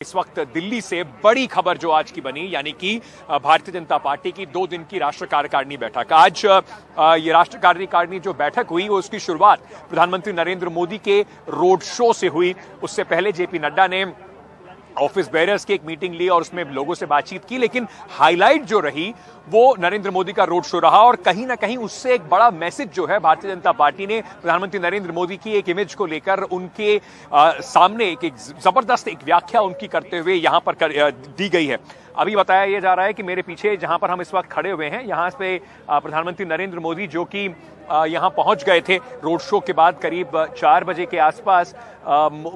इस वक्त दिल्ली से बड़ी खबर जो आज की बनी, यानी कि भारतीय जनता पार्टी की 2 दिन की राष्ट्रीय कार्यकारिणी बैठक। आज ये राष्ट्रीय कार्यकारिणी जो बैठक हुई वो उसकी शुरुआत प्रधानमंत्री नरेंद्र मोदी के रोड शो से हुई। उससे पहले जेपी नड्डा ने ऑफिस बेयरर्स की एक मीटिंग ली और उसमें लोगों से बातचीत की, लेकिन हाईलाइट जो रही वो नरेंद्र मोदी का रोड शो रहा। और कहीं ना कहीं उससे एक बड़ा मैसेज जो है भारतीय जनता पार्टी ने प्रधानमंत्री नरेंद्र मोदी की एक इमेज को लेकर उनके सामने एक जबरदस्त एक व्याख्या उनकी करते हुए यहां पर दी गई है। अभी बताया यह जा रहा है कि मेरे पीछे जहां पर हम इस वक्त खड़े हुए हैं, यहां पे प्रधानमंत्री नरेंद्र मोदी जो कि यहां पहुंच गए थे रोड शो के बाद करीब 4 बजे के आसपास।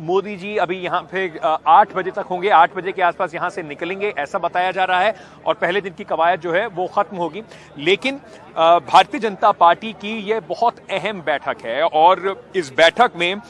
मोदी जी अभी यहां पे 8 बजे तक होंगे, 8 बजे के आसपास यहां से निकलेंगे ऐसा बताया जा रहा है और पहले दिन की कवायद जो है वो खत्म होगी। लेकिन भारतीय जनता पार्टी की यह बहुत अहम बैठक है और इस बैठक में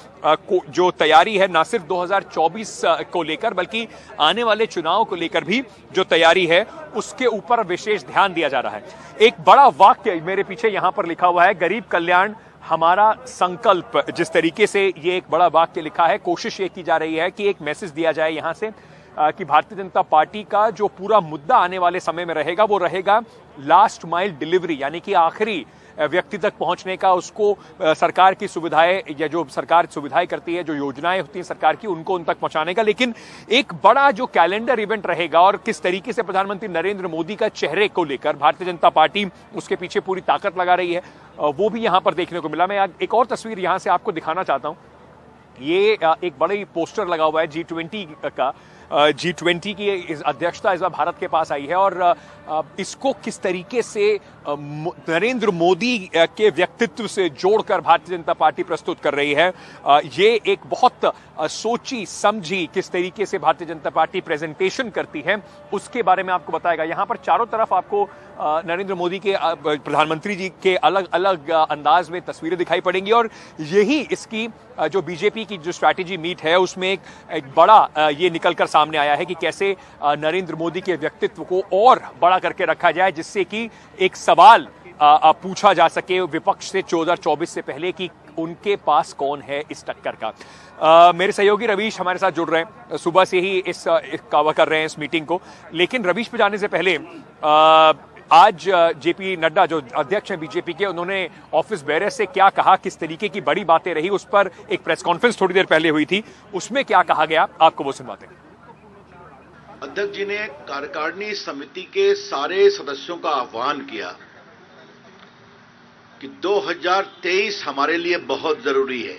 जो तैयारी है ना सिर्फ 2024 को लेकर बल्कि आने वाले चुनाव को लेकर भी जो तैयारी है उसके ऊपर विशेष ध्यान दिया जा रहा है। एक बड़ा वाक्य मेरे पीछे यहां पर लिखा हुआ है, गरीब कल्याण हमारा संकल्प। जिस तरीके से ये एक बड़ा वाक्य लिखा है, कोशिश ये की जा रही है कि एक मैसेज दिया जाए यहां से कि भारतीय जनता पार्टी का जो पूरा मुद्दा आने वाले समय में रहेगा वो रहेगा लास्ट माइल डिलीवरी, यानी कि आखिरी व्यक्ति तक पहुंचने का, उसको सरकार की सुविधाएं या जो सरकार सुविधाएं करती है, जो योजनाएं होती हैं सरकार की, उनको उन तक पहुंचाने का। लेकिन एक बड़ा जो कैलेंडर इवेंट रहेगा और किस तरीके से प्रधानमंत्री नरेंद्र मोदी का चेहरे को लेकर भारतीय जनता पार्टी उसके पीछे पूरी ताकत लगा रही है, वो भी यहां पर देखने को मिला। मैं एक और तस्वीर यहां से आपको दिखाना चाहता हूं। ये एक बड़ी पोस्टर लगा हुआ है G20 का। G20 की अध्यक्षता इस बार भारत के पास आई है और इसको किस तरीके से नरेंद्र मोदी के व्यक्तित्व से जोड़कर भारतीय जनता पार्टी प्रस्तुत कर रही है, ये एक बहुत सोची समझी किस तरीके से भारतीय जनता पार्टी प्रेजेंटेशन करती है उसके बारे में आपको बताएगा। यहां पर चारों तरफ आपको नरेंद्र मोदी के प्रधानमंत्री जी के अलग अलग अंदाज में तस्वीरें दिखाई पड़ेंगी और यही इसकी जो बीजेपी की जो स्ट्रैटेजी मीट है उसमें एक बड़ा ये निकलकर सामने आया है कि कैसे नरेंद्र मोदी के व्यक्तित्व को और बड़ा करके रखा जाए, जिससे कि एक सवाल पूछा जा सके विपक्ष से 2024 से पहले कि उनके पास कौन है इस टक्कर का। मेरे सहयोगी रवीश हमारे साथ जुड़ रहे हैं, सुबह से ही इस कवर कर रहे हैं इस मीटिंग को। लेकिन रवीश पे जाने से पहले आज जेपी नड्डा जो अध्यक्ष हैं बीजेपी के, उन्होंने ऑफिस बेयरर से क्या कहा, किस तरीके की बड़ी बातें रही, उस पर एक प्रेस कॉन्फ्रेंस थोड़ी देर पहले हुई थी, उसमें क्या कहा गया आपको वो सुनवाते हैं। अध्यक्ष जी ने कार्यकारिणी समिति के सारे सदस्यों का आह्वान किया कि 2023 हमारे लिए बहुत जरूरी है।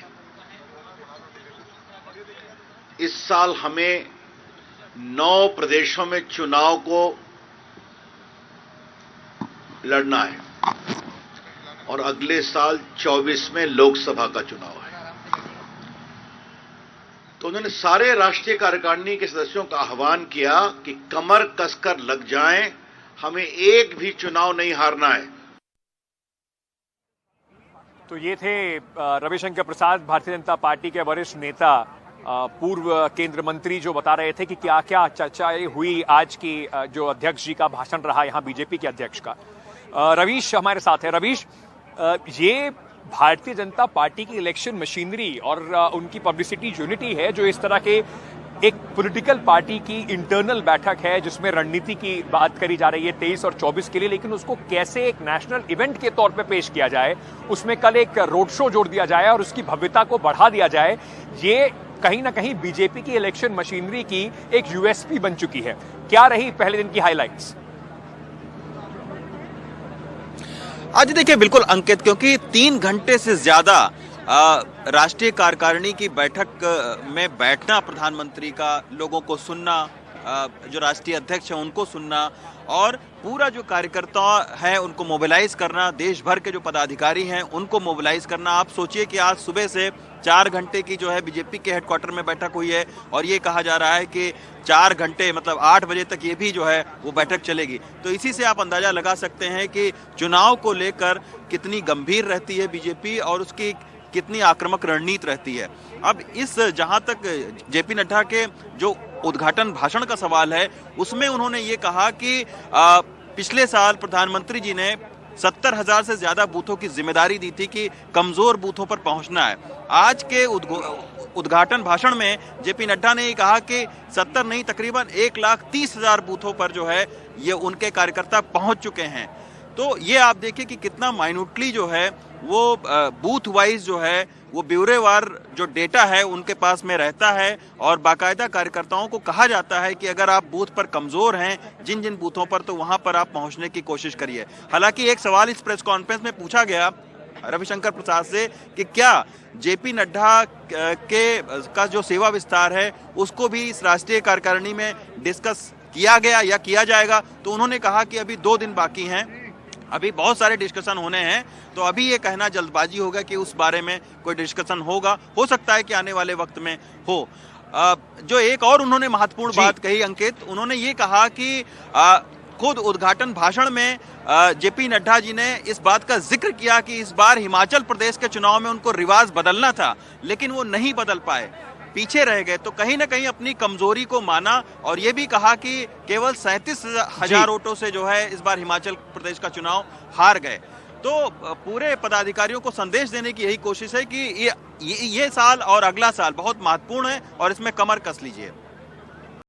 इस साल हमें 9 प्रदेशों में चुनाव को लड़ना है और अगले साल 24 में लोकसभा का चुनाव है। तो उन्होंने सारे राष्ट्रीय कार्यकारिणी के सदस्यों का आह्वान किया कि कमर कसकर लग जाएं, हमें एक भी चुनाव नहीं हारना है। तो ये थे रविशंकर प्रसाद, भारतीय जनता पार्टी के वरिष्ठ नेता, पूर्व केंद्र मंत्री, जो बता रहे थे कि क्या क्या चर्चाएं हुई आज की जो अध्यक्ष जी का भाषण रहा यहां बीजेपी के अध्यक्ष का। रवीश हमारे साथ है। रवीश, ये भारतीय जनता पार्टी की इलेक्शन मशीनरी और उनकी पब्लिसिटी यूनिटी है जो इस तरह के एक पॉलिटिकल पार्टी की इंटरनल बैठक है जिसमें रणनीति की बात करी जा रही है 23 और 24 के लिए, लेकिन उसको कैसे एक नेशनल इवेंट के तौर पे पेश किया जाए, उसमें कल एक रोड शो जोड़ दिया जाए और उसकी भव्यता को बढ़ा दिया जाए, ये कहीं ना कहीं बीजेपी की इलेक्शन मशीनरी की एक यूएसपी बन चुकी है। क्या रही पहले दिन की हाईलाइट्स? आज देखिए बिल्कुल अंकित, क्योंकि 3 घंटे से ज्यादा राष्ट्रीय कार्यकारिणी की बैठक में बैठना, प्रधानमंत्री का, लोगों को सुनना, जो राष्ट्रीय अध्यक्ष हैं उनको सुनना और पूरा जो कार्यकर्ता है उनको मोबिलाइज करना, देश भर के जो पदाधिकारी हैं उनको मोबिलाइज करना। आप सोचिए कि आज सुबह से 4 घंटे की जो है बीजेपी के हेडक्वार्टर में बैठक हुई है और ये कहा जा रहा है कि 4 घंटे मतलब 8 बजे तक ये भी जो है वो बैठक चलेगी। तो इसी से आप अंदाजा लगा सकते हैं कि चुनाव को लेकर कितनी गंभीर रहती है बीजेपी और उसकी कितनी आक्रामक रणनीति रहती है। अब इस जहां तक जेपी नड्डा के जो उद्घाटन भाषण का सवाल है उसमें उन्होंने ये कहा कि पिछले साल प्रधानमंत्री जी ने 70,000 से ज्यादा बूथों की जिम्मेदारी दी थी कि कमजोर बूथों पर पहुंचना है। आज के उद्घाटन भाषण में जेपी नड्डा ने ये कहा कि 70 नहीं तकरीबन 1,30,000 बूथों पर जो है ये उनके कार्यकर्ता पहुंच चुके हैं। तो ये आप देखिए कि कितना माइन्यूटली जो है वो बूथ वाइज जो है वो ब्यूरोवार जो डेटा है उनके पास में रहता है और बाकायदा कार्यकर्ताओं को कहा जाता है कि अगर आप बूथ पर कमजोर हैं जिन जिन बूथों पर, तो वहां पर आप पहुंचने की कोशिश करिए। हालांकि एक सवाल इस प्रेस कॉन्फ्रेंस में पूछा गया रविशंकर प्रसाद से कि क्या जेपी नड्डा का जो सेवा विस्तार है उसको भी इस राष्ट्रीय कार्यकारिणी में डिस्कस किया गया या किया जाएगा, तो उन्होंने कहा कि अभी 2 दिन बाकी हैं, अभी बहुत सारे डिस्कशन होने हैं, तो अभी ये कहना जल्दबाजी होगा कि उस बारे में कोई डिस्कशन होगा, हो सकता है कि आने वाले वक्त में हो। जो एक और उन्होंने महत्वपूर्ण बात कही अंकित, उन्होंने ये कहा कि खुद उद्घाटन भाषण में जेपी नड्डा जी ने इस बात का जिक्र किया कि इस बार हिमाचल प्रदेश के चुनाव में उनको रिवाज बदलना था लेकिन वो नहीं बदल पाए, पीछे रह गए। तो कहीं ना कहीं अपनी कमजोरी को माना और ये भी कहा कि केवल 37,000 वोटों से जो है इस बार हिमाचल प्रदेश का चुनाव हार गए। तो पूरे पदाधिकारियों को संदेश देने की यही कोशिश है कि ये साल और अगला साल बहुत महत्वपूर्ण है और इसमें कमर कस लीजिए।